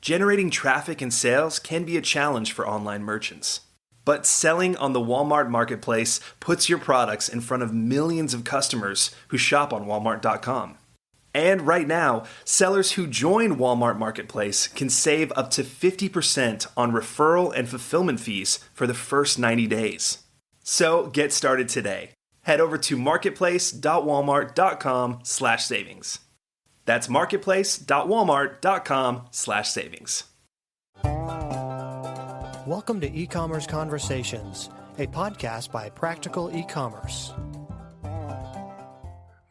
Generating traffic and sales can be a challenge for online merchants. But selling on the Walmart Marketplace puts your products in front of millions of customers who shop on Walmart.com. And right now, sellers who join Walmart Marketplace can save up to 50% on referral and fulfillment fees for the first 90 days. So get started today. Head over to marketplace.walmart.com/savings. That's marketplace.walmart.com/savings. Welcome to E-Commerce Conversations, a podcast by Practical E-Commerce.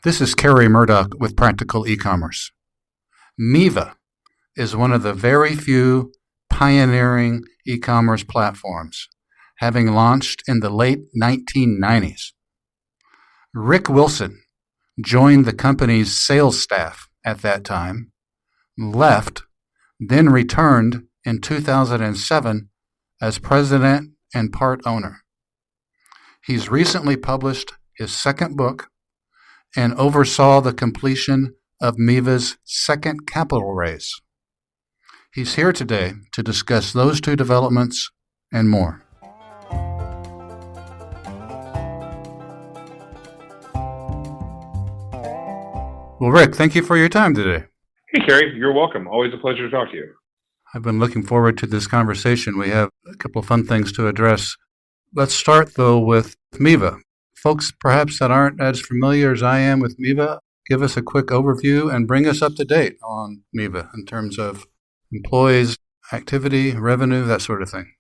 This is Kerry Murdoch with Practical E-Commerce. Miva is one of the very few pioneering e-commerce platforms, having launched in the late 1990s. Rick Wilson joined the company's sales staff at that time, left, then returned in 2007 as president and part owner. He's recently published his second book and oversaw the completion of Miva's second capital raise. He's here today to discuss those two developments and more. Well, Rick, thank you for your time today. Hey, Kerry, you're welcome. Always a pleasure to talk to you. I've been looking forward to this conversation. We have a couple of fun things to address. Let's start, though, with Miva. Folks perhaps that aren't as familiar as I am with Miva, give us a quick overview and bring us up to date on Miva in terms of employees, activity, revenue, that sort of thing.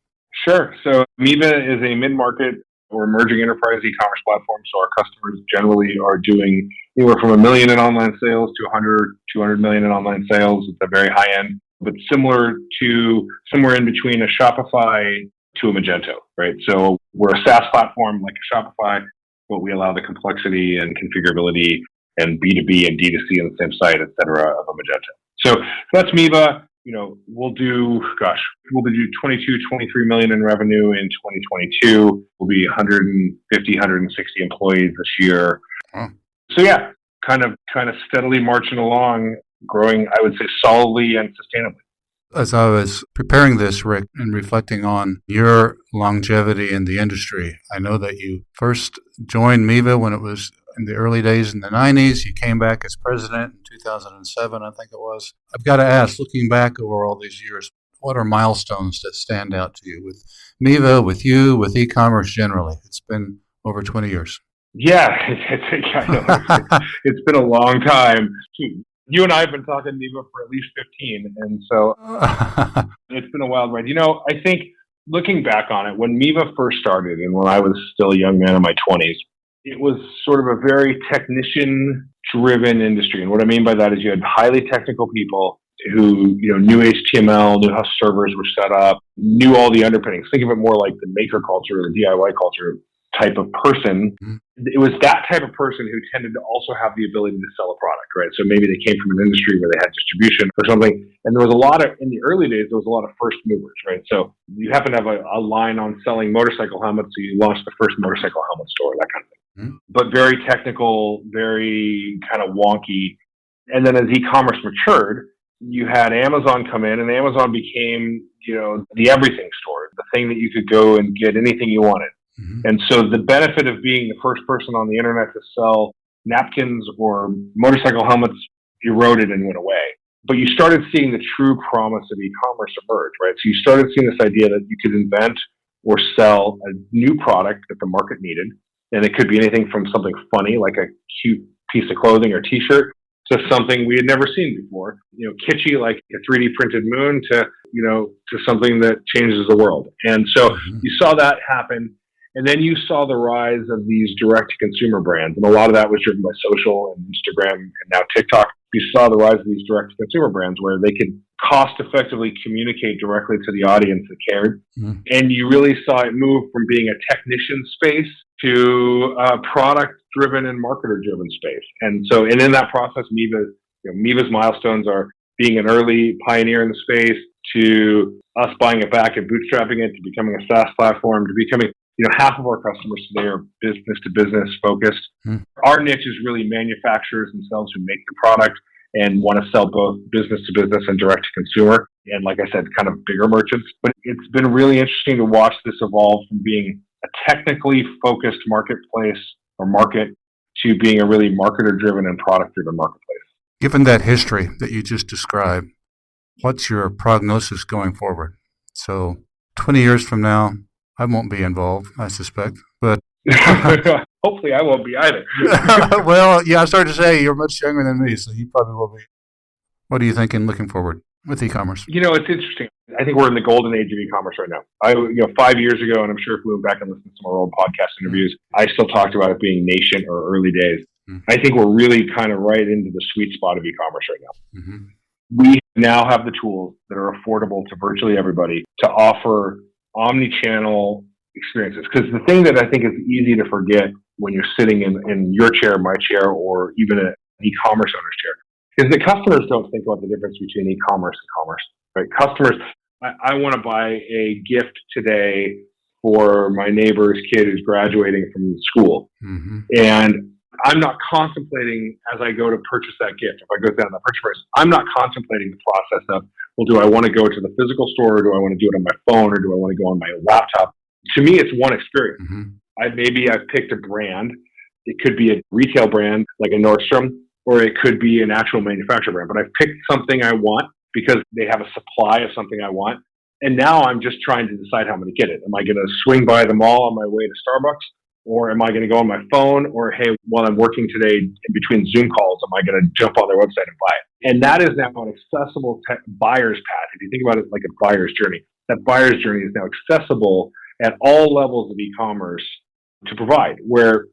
Sure. So Miva is a mid-market or emerging enterprise e-commerce platform. So our customers generally are doing anywhere from $1 million in online sales to 100, 200 million in online sales at the very high end, but similar to somewhere in between a Shopify to a Magento, right? So we're a SaaS platform like a Shopify, but we allow the complexity and configurability and B2B and D2C on the same site, et cetera, of a Magento. So that's Miva. We'll do 22, 23 million in revenue in 2022. We'll be 150, 160 employees this year. Oh. So yeah, kind of steadily marching along, growing, I would say, solidly and sustainably. As I was preparing this, Rick, and reflecting on your longevity in the industry, I know that you first joined Miva when it was in the early days in the 90s. You came back as president in 2007, I think it was. I've got to ask, looking back over all these years, what are milestones that stand out to you with Miva, with you, with e-commerce generally? It's been over 20 years. Yeah, it's been a long time. You and I have been talking Miva for at least 15, and so it's been a wild ride. I think looking back on it, when Miva first started and when I was still a young man in my 20s, it was sort of a very technician-driven industry. And what I mean by that is you had highly technical people who knew HTML, knew how servers were set up, knew all the underpinnings. Think of it more like the maker culture or the DIY culture type of person. Mm-hmm. It was that type of person who tended to also have the ability to sell a product, right? So maybe they came from an industry where they had distribution or something. And there was in the early days, there was a lot of first movers, right? So you happen to have a line on selling motorcycle helmets, so you launched the first motorcycle helmet store, that kind of thing. Mm-hmm. But very technical, very kind of wonky. And then as e-commerce matured, you had Amazon come in, and Amazon became, the everything store, the thing that you could go and get anything you wanted. Mm-hmm. And so the benefit of being the first person on the internet to sell napkins or motorcycle helmets eroded and went away. But you started seeing the true promise of e-commerce emerge, right? So you started seeing this idea that you could invent or sell a new product that the market needed. And it could be anything from something funny, like a cute piece of clothing or t-shirt, to something we had never seen before, kitschy, like a 3D printed moon, to something that changes the world. And so you saw that happen. And then you saw the rise of these direct-to-consumer brands. And a lot of that was driven by social and Instagram and now TikTok. You saw the rise of these direct-to-consumer brands where they could cost-effectively communicate directly to the audience that cared. Mm-hmm. And you really saw it move from being a technician space to a product-driven and marketer-driven space. And in that process, Miva's milestones are being an early pioneer in the space, to us buying it back and bootstrapping it, to becoming a SaaS platform, to becoming half of our customers today are business to business focused. Mm. Our niche is really manufacturers themselves who make the product and want to sell both business to business and direct to consumer. and like I said, kind of bigger merchants. But it's been really interesting to watch this evolve from being a technically focused marketplace or market to being a really marketer-driven and product-driven marketplace. Given that history that you just described, what's your prognosis going forward? So 20 years from now, I won't be involved, I suspect, but hopefully I won't be either. Well, yeah, I started to say you're much younger than me, so you probably will be. What are you thinking looking forward with e-commerce? It's interesting. I think we're in the golden age of e-commerce right now. 5 years ago, and I'm sure if we went back and listened to some of our old podcast interviews, I still talked about it being nascent or early days. I think we're really kind of right into the sweet spot of e-commerce right now. Mm-hmm. We now have the tools that are affordable to virtually everybody to offer omni-channel experiences. Because the thing that I think is easy to forget when you're sitting in your chair, my chair, or even an e-commerce owner's chair, is that customers don't think about the difference between e-commerce and commerce. Right? Customers, I want to buy a gift today for my neighbor's kid who's graduating from school. Mm-hmm. And I'm not contemplating as I go to purchase that gift. If I go down the purchase price, I'm not contemplating the process of, well, do I want to go to the physical store, or do I want to do it on my phone, or do I want to go on my laptop? To me, it's one experience. Mm-hmm. I've picked a brand. It could be a retail brand like a Nordstrom, or it could be an actual manufacturer brand. But I've picked something I want because they have a supply of something I want. And now I'm just trying to decide how I'm going to get it. Am I going to swing by the mall on my way to Starbucks? Or am I going to go on my phone? Or, hey, while I'm working today in between Zoom calls, am I going to jump on their website and buy it? And that is now an accessible buyer's path. If you think about it like a buyer's journey, that buyer's journey is now accessible at all levels of e-commerce to provide, where,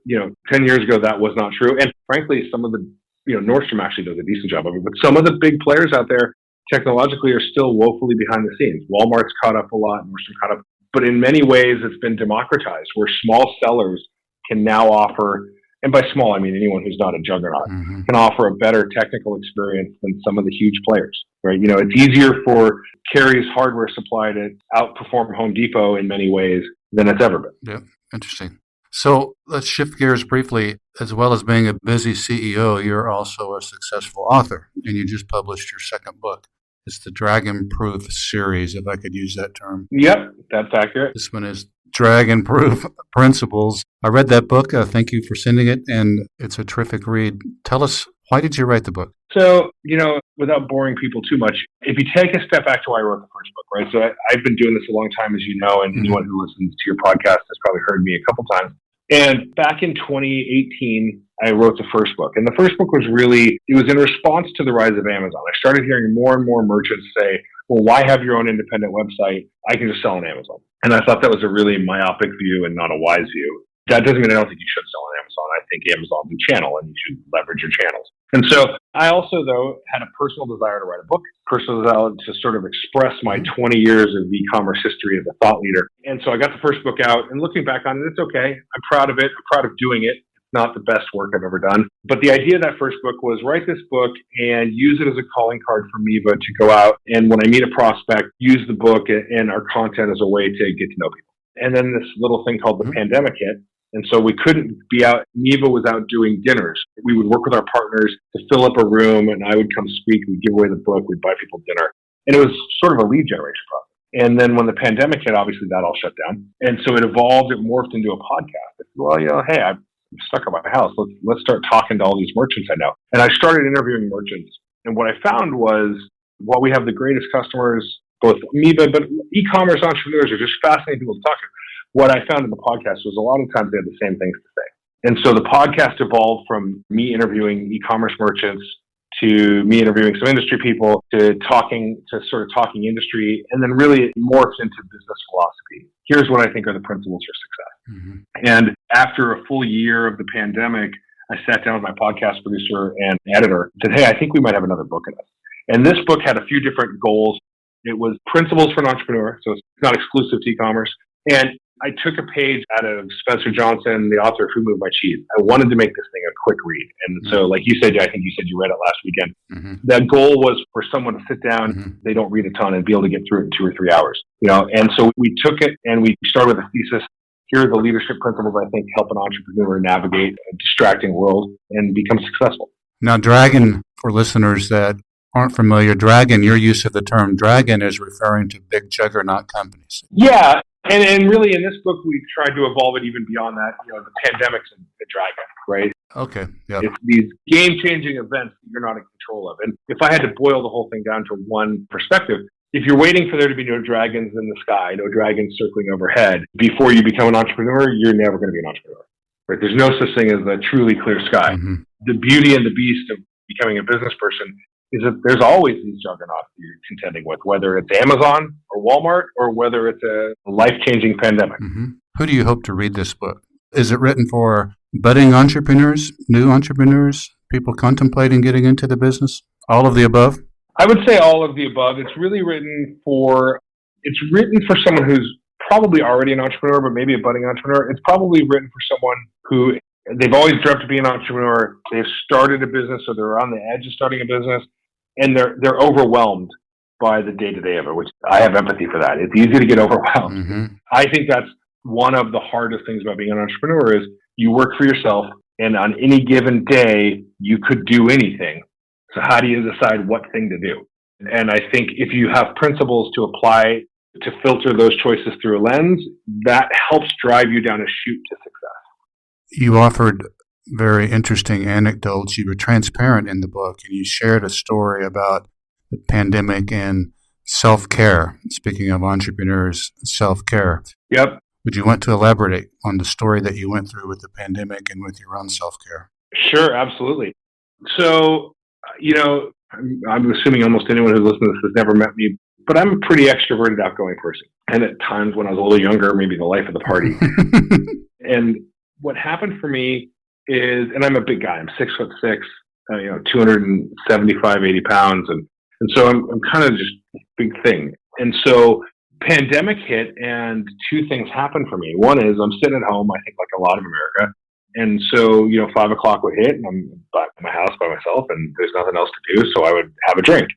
10 years ago, that was not true. And frankly, some of the, Nordstrom actually does a decent job of it, but some of the big players out there technologically are still woefully behind the scenes. Walmart's caught up a lot, Nordstrom caught up. But in many ways, it's been democratized, where small sellers can now offer, and by small, I mean anyone who's not a juggernaut, Mm-hmm. can offer a better technical experience than some of the huge players, right? It's easier for Carrie's hardware supply to outperform Home Depot in many ways than it's ever been. Yeah, interesting. So let's shift gears briefly. As well as being a busy CEO, you're also a successful author, and you just published your second book. It's the Dragon Proof series, if I could use that term. Yep, that's accurate. This one is Dragon Proof Principles. I read that book. Thank you for sending it, and it's a terrific read. Tell us, why did you write the book? So, without boring people too much, if you take a step back to why I wrote the first book, right? So I've been doing this a long time, as you know, and anyone who listens to your podcast has probably heard me a couple times. And back in 2018, I wrote the first book. And the first book was it was in response to the rise of Amazon. I started hearing more and more merchants say, well, why have your own independent website? I can just sell on Amazon. And I thought that was a really myopic view and not a wise view. That doesn't mean I don't think you should sell on Amazon. I think Amazon's a channel and you should leverage your channels. And so I also, though, had a personal desire to write a book, personal desire to sort of express my 20 years of e-commerce history as a thought leader. And so I got the first book out, and looking back on it, it's okay. I'm proud of it. I'm proud of doing it. It's not the best work I've ever done. But the idea of that first book was write this book and use it as a calling card for Miva to go out. And when I meet a prospect, use the book and our content as a way to get to know people. And then this little thing called the pandemic hit. And so we couldn't be out. Miva was out doing dinners. We would work with our partners to fill up a room, and I would come speak. We'd give away the book. We'd buy people dinner. And it was sort of a lead generation process. And then when the pandemic hit, obviously that all shut down. And so it evolved. It morphed into a podcast. I said, well, hey, I'm stuck at my house. Let's start talking to all these merchants I know. And I started interviewing merchants. And what I found was, while we have the greatest customers, both Miva, but e-commerce entrepreneurs are just fascinating people to talk to. What I found in the podcast was a lot of times they had the same things to say. And so the podcast evolved from me interviewing e-commerce merchants to me interviewing some industry people to talking industry, and then really it morphed into business philosophy. Here's what I think are the principles for success. Mm-hmm. And after a full year of the pandemic, I sat down with my podcast producer and editor and said, hey, I think we might have another book in us. And this book had a few different goals. It was principles for an entrepreneur, so it's not exclusive to e-commerce. And I took a page out of Spencer Johnson, the author of Who Moved My Cheese. I wanted to make this thing a quick read. And so, like you said, I think you said you read it last weekend. Mm-hmm. That goal was for someone to sit down, they don't read a ton, and be able to get through it in 2 or 3 hours. And so we took it and we started with a thesis. Here are the leadership principles I think help an entrepreneur navigate a distracting world and become successful. Now, Dragon, for listeners that aren't familiar, Dragon, your use of the term Dragon is referring to big juggernaut companies. Yeah. And really in this book, we tried to evolve it even beyond that. The pandemic's a dragon, right? Okay. Yeah. It's these game-changing events that you're not in control of. And if I had to boil the whole thing down to one perspective, if you're waiting for there to be no dragons in the sky, no dragons circling overhead before you become an entrepreneur, you're never going to be an entrepreneur. Right? There's no such thing as a truly clear sky. Mm-hmm. The beauty and the beast of becoming a business person is that there's always these juggernauts you're contending with, whether it's Amazon or Walmart or whether it's a life-changing pandemic. Mm-hmm. Who do you hope to read this book? Is it written for budding entrepreneurs, new entrepreneurs, people contemplating getting into the business? All of the above? I would say all of the above. It's written for someone who's probably already an entrepreneur, but maybe a budding entrepreneur. It's probably written for someone who they've always dreamt to be an entrepreneur. They've started a business, or they're on the edge of starting a business, and they're overwhelmed by the day-to-day of it, which I have empathy for that. It's easy to get overwhelmed. Mm-hmm. I think that's one of the hardest things about being an entrepreneur is you work for yourself, and on any given day, you could do anything. So how do you decide what thing to do? And I think if you have principles to apply to filter those choices through a lens, that helps drive you down a chute to success. You offered very interesting anecdotes. You were transparent in the book, and you shared a story about the pandemic and self-care. Speaking of entrepreneurs, self-care. Yep. Would you want to elaborate on the story that you went through with the pandemic and with your own self-care? Sure, absolutely. So, I'm assuming almost anyone who listens to this has never met me, but I'm a pretty extroverted, outgoing person. And at times when I was a little younger, maybe the life of the party. And what happened for me is, and I'm a big guy, I'm 6'6", 275, 80 pounds. And so I'm kind of just a big thing. And so pandemic hit and two things happened for me. One is I'm sitting at home, I think like a lot of America. And so, 5 o'clock would hit and I'm back in my house by myself and there's nothing else to do. So I would have a drink.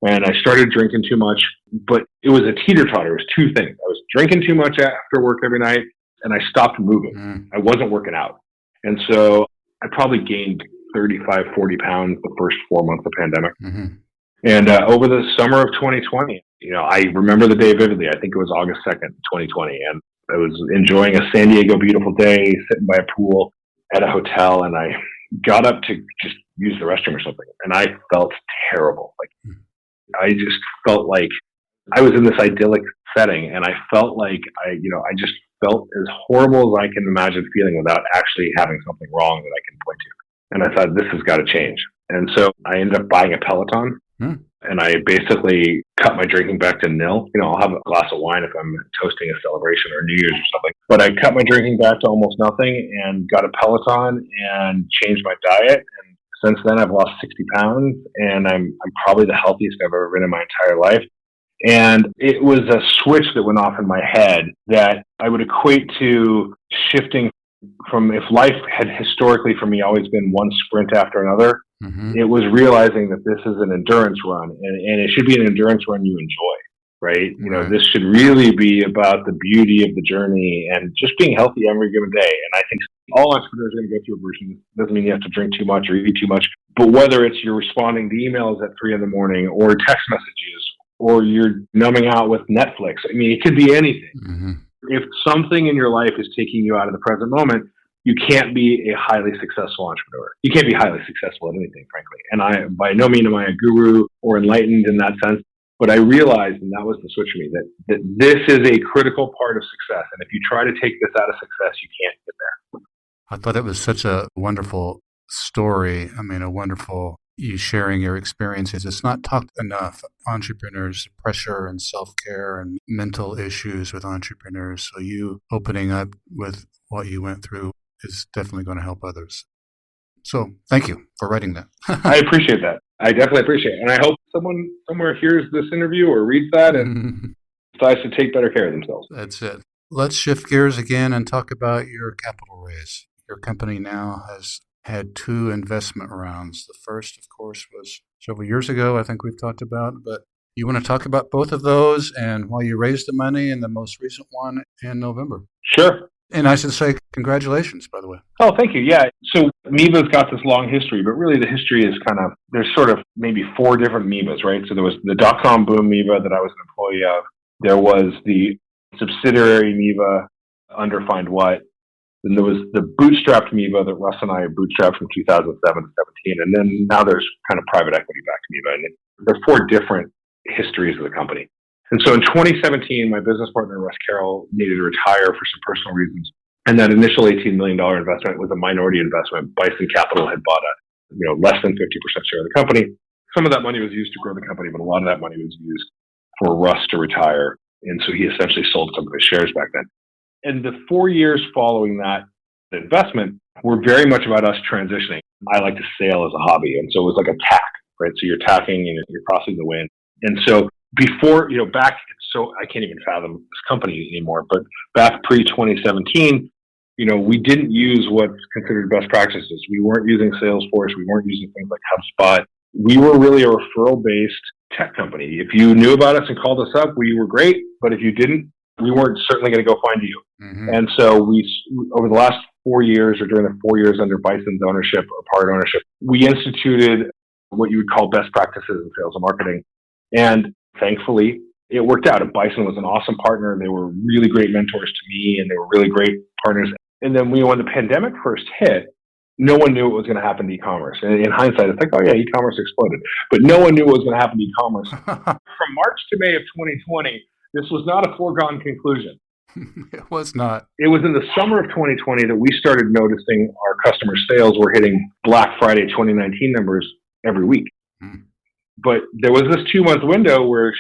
And I started drinking too much, but it was a teeter-totter. It was two things. I was drinking too much after work every night and I stopped moving. I wasn't working out. And so I probably gained 35, 40 pounds the first 4 months of the pandemic. Mm-hmm. And over the summer of 2020, I remember the day vividly. I think it was August 2nd, 2020. And I was enjoying a San Diego beautiful day, sitting by a pool at a hotel. And I got up to just use the restroom or something. And I felt terrible. I just felt like I was in this idyllic setting. And I felt like I just felt as horrible as I can imagine feeling without actually having something wrong that I can point to. And I thought, this has got to change. And so I ended up buying a Peloton. And I basically cut my drinking back to nil. I'll have a glass of wine if I'm toasting a celebration or New Year's or something. But I cut my drinking back to almost nothing and got a Peloton and changed my diet. And since then, I've lost 60 pounds and I'm probably the healthiest I've ever been in my entire life. And it was a switch that went off in my head that I would equate to shifting from, if life had historically for me always been one sprint after another, it was realizing that this is an endurance run and it should be an endurance run you enjoy, right? This should really be about the beauty of the journey and just being healthy every given day. And I think all entrepreneurs are going to go through a version. It doesn't mean you have to drink too much or eat too much, but whether it's you're responding to emails at 3 a.m. or text messages, or you're numbing out with Netflix. I mean, it could be anything. If something in your life is taking you out of the present moment, you can't be a highly successful entrepreneur. You can't be highly successful at anything, frankly. And by no means am I a guru or enlightened in that sense, but I realized, and that was the switch for me, that this is a critical part of success. And if you try to take this out of success, you can't get there. I thought it was such a wonderful story. You sharing your experiences. It's not talked enough. Entrepreneurs, pressure and self-care and mental issues with entrepreneurs. So you opening up with what you went through is definitely going to help others. So thank you for writing that. I appreciate that. I definitely appreciate it. And I hope someone somewhere hears this interview or reads that and decides to take better care of themselves. That's it. Let's shift gears again and talk about your capital raise. Your company now has had 2 investment rounds. The first, of course, was several years ago, I think we've talked about, but you want to talk about both of those and why you raised the money and the most recent one in November? Sure. And I should say congratulations, by the way. Oh, thank you. Yeah. So Miva's got this long history, but really the history is there's sort of maybe four different Mivas, right? So there was the dot-com boom Miva that I was an employee of. There was the subsidiary Miva under Find What. Then there was the bootstrapped Miva that Russ and I bootstrapped from 2007 to 17. And then now there's kind of private equity backed Miva. And there are four different histories of the company. And so in 2017, my business partner, Russ Carroll, needed to retire for some personal reasons. And that initial $18 million investment was a minority investment. Bison Capital had bought less than 50% share of the company. Some of that money was used to grow the company, but a lot of that money was used for Russ to retire. And so he essentially sold some of his shares back then. And the 4 years following that investment were very much about us transitioning. I like to sail as a hobby. And so it was like a tack, right? So you're tacking and you're crossing the wind. And so before, so I can't even fathom this company anymore, but back pre-2017, we didn't use what's considered best practices. We weren't using Salesforce. We weren't using things like HubSpot. We were really a referral-based tech company. If you knew about us and called us up, we were great. But if you didn't, we weren't certainly going to go find you. Mm-hmm. And so we, over the last 4 years or during the 4 years under Bison's ownership or part ownership, we instituted what you would call best practices in sales and marketing. And thankfully, it worked out. And Bison was an awesome partner. They were really great mentors to me, and they were really great partners. And then when the pandemic first hit, no one knew what was going to happen to e-commerce. And in hindsight, it's like, oh yeah, e-commerce exploded. But no one knew what was going to happen to e-commerce. From March to May of 2020, this was not a foregone conclusion. It was not. It was in the summer of 2020 that we started noticing our customer sales were hitting Black Friday 2019 numbers every week. Mm. But there was this 2-month window where,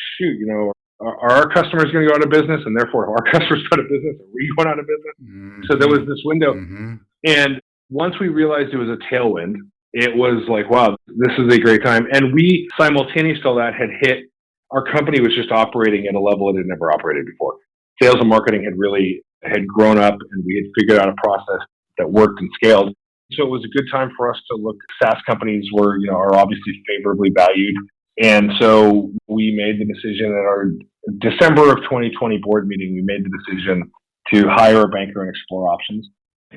are our customers going to go out of business? And therefore, are our customers out of business? Are we going out of business? Mm-hmm. So there was this window. Mm-hmm. And once we realized it was a tailwind, it was like, wow, this is a great time. And we, simultaneous to that, had hit, our company was just operating at a level it had never operated before. Sales and marketing had grown up, and we had figured out a process that worked and scaled. So it was a good time for us to look. SaaS companies are obviously favorably valued. And so we made the decision at our December of 2020 board meeting, we made the decision to hire a banker and explore options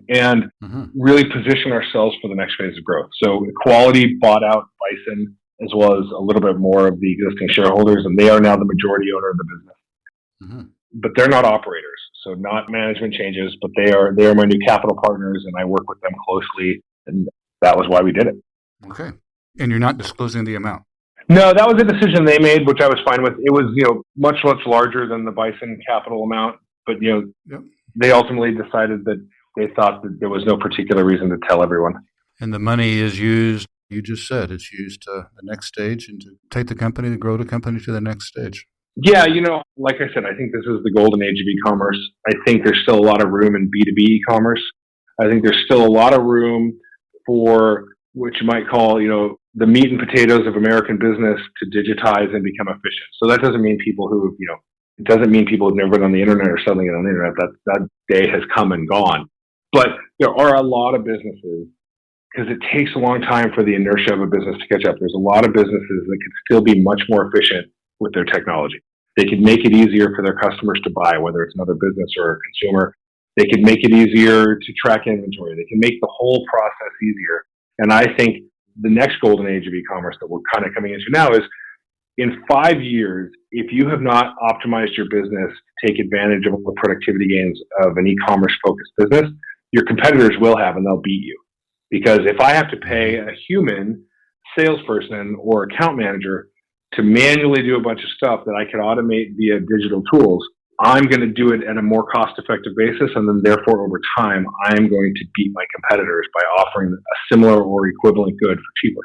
and really position ourselves for the next phase of growth. So Equality bought out Bison as well as a little bit more of the existing shareholders, and they are now the majority owner of the business. Mm-hmm. But they're not operators, so not management changes, but they are my new capital partners, and I work with them closely, and that was why we did it. Okay. And you're not disclosing the amount? No, that was a decision they made, which I was fine with. It was, much, much larger than the Bison capital amount, but, They ultimately decided that they thought that there was no particular reason to tell everyone. And the money is used, you just said, it's used to the next stage and to take the company, to grow the company to the next stage. Yeah, like I said, I think this is the golden age of e-commerce. I think there's still a lot of room in B2B e-commerce. I think there's still a lot of room for what you might call, the meat and potatoes of American business to digitize and become efficient. So that doesn't mean people who, it doesn't mean people who've never been on the internet or selling it on the internet. That day has come and gone. But there are a lot of businesses, because it takes a long time for the inertia of a business to catch up. There's a lot of businesses that could still be much more efficient with their technology. They could make it easier for their customers to buy, whether it's another business or a consumer. They could make it easier to track inventory. They can make the whole process easier. And I think the next golden age of e-commerce that we're kind of coming into now is in 5 years, if you have not optimized your business to take advantage of all the productivity gains of an e-commerce focused business, your competitors will have, and they'll beat you. Because if I have to pay a human salesperson or account manager to manually do a bunch of stuff that I can automate via digital tools, I'm going to do it at a more cost-effective basis, and then therefore over time, I'm going to beat my competitors by offering a similar or equivalent good for cheaper.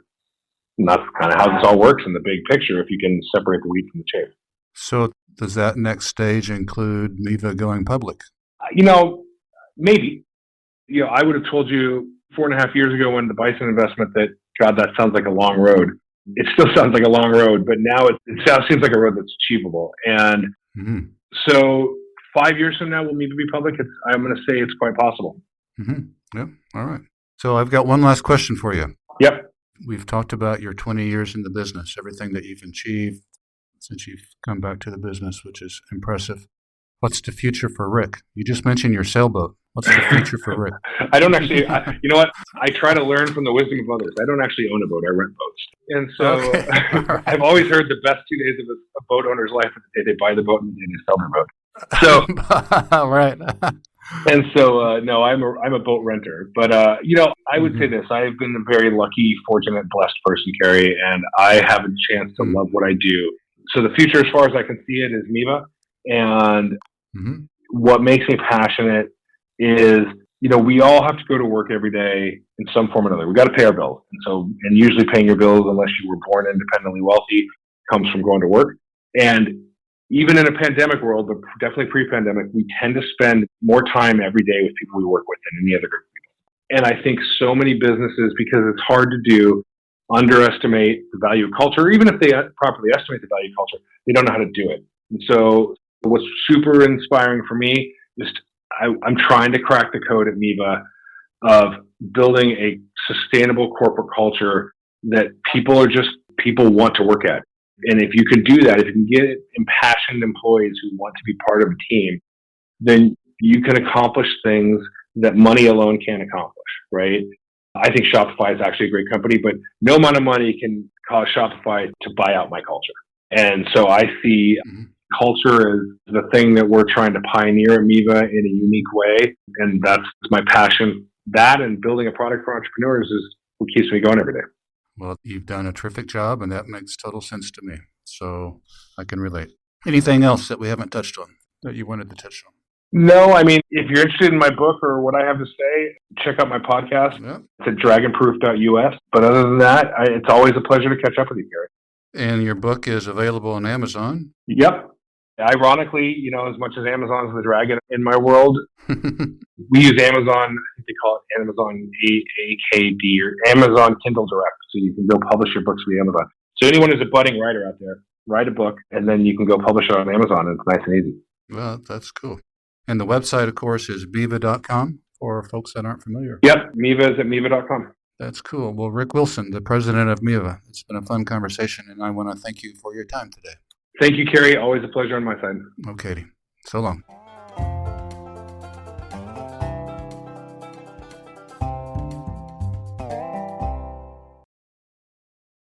And that's kind of how this all works in the big picture, if you can separate the wheat from the chaff. So does that next stage include Miva going public? Maybe. I would have told you 4.5 years ago when the Bison investment that, God, that sounds like a long road. It still sounds like a long road, but now it seems like a road that's achievable. And so 5 years from now, will Miva be public? I'm going to say it's quite possible. Mm-hmm. Yep. All right. So I've got one last question for you. Yep. We've talked about your 20 years in the business, everything that you've achieved since you've come back to the business, which is impressive. What's the future for Rick? You just mentioned your sailboat. What's the future for Rick? I don't actually, you know what? I try to learn from the wisdom of others. I don't actually own a boat. I rent boats. And so Okay. I've always heard the best 2 days of a boat owner's life are the day they buy the boat and the day they sell their boat. So, right. and so, no, I'm a boat renter. But, I would say this. I have been a very lucky, fortunate, blessed person, Carrie, and I have a chance to love what I do. So the future, as far as I can see it, is Miva. And what makes me passionate is, we all have to go to work every day in some form or another. We got to pay our bills. And usually paying your bills, unless you were born independently wealthy, comes from going to work. And even in a pandemic world, but definitely pre-pandemic, we tend to spend more time every day with people we work with than any other group of people. And I think so many businesses, because it's hard to do, underestimate the value of culture. Even if they properly estimate the value of culture, they don't know how to do it. And so what's super inspiring for me is I'm trying to crack the code at Miva of building a sustainable corporate culture that people want to work at. And if you can do that, if you can get impassioned employees who want to be part of a team, then you can accomplish things that money alone can't accomplish, right? I think Shopify is actually a great company, but no amount of money can cause Shopify to buy out my culture. And so I see culture as the thing that we're trying to pioneer at Miva in a unique way. And that's my passion. That and building a product for entrepreneurs is what keeps me going every day. Well, you've done a terrific job, and that makes total sense to me. So I can relate. Anything else that we haven't touched on that you wanted to touch on? No, I mean, if you're interested in my book or what I have to say, check out my podcast. Yeah. It's at dragonproof.us. But other than that, it's always a pleasure to catch up with you, Gary. And your book is available on Amazon. Yep. Ironically, as much as Amazon's the dragon in my world, we use Amazon, I think they call it Amazon AKD or Amazon Kindle Direct. So you can go publish your books via Amazon. So anyone who's a budding writer out there, write a book and then you can go publish it on Amazon. And it's nice and easy. Well, that's cool. And the website, of course, is miva.com for folks that aren't familiar. Yep. Miva is at miva.com. That's cool. Well, Rick Wilson, the president of Miva, it's been a fun conversation, and I want to thank you for your time today. Thank you, Carrie. Always a pleasure on my side. Okay. So long.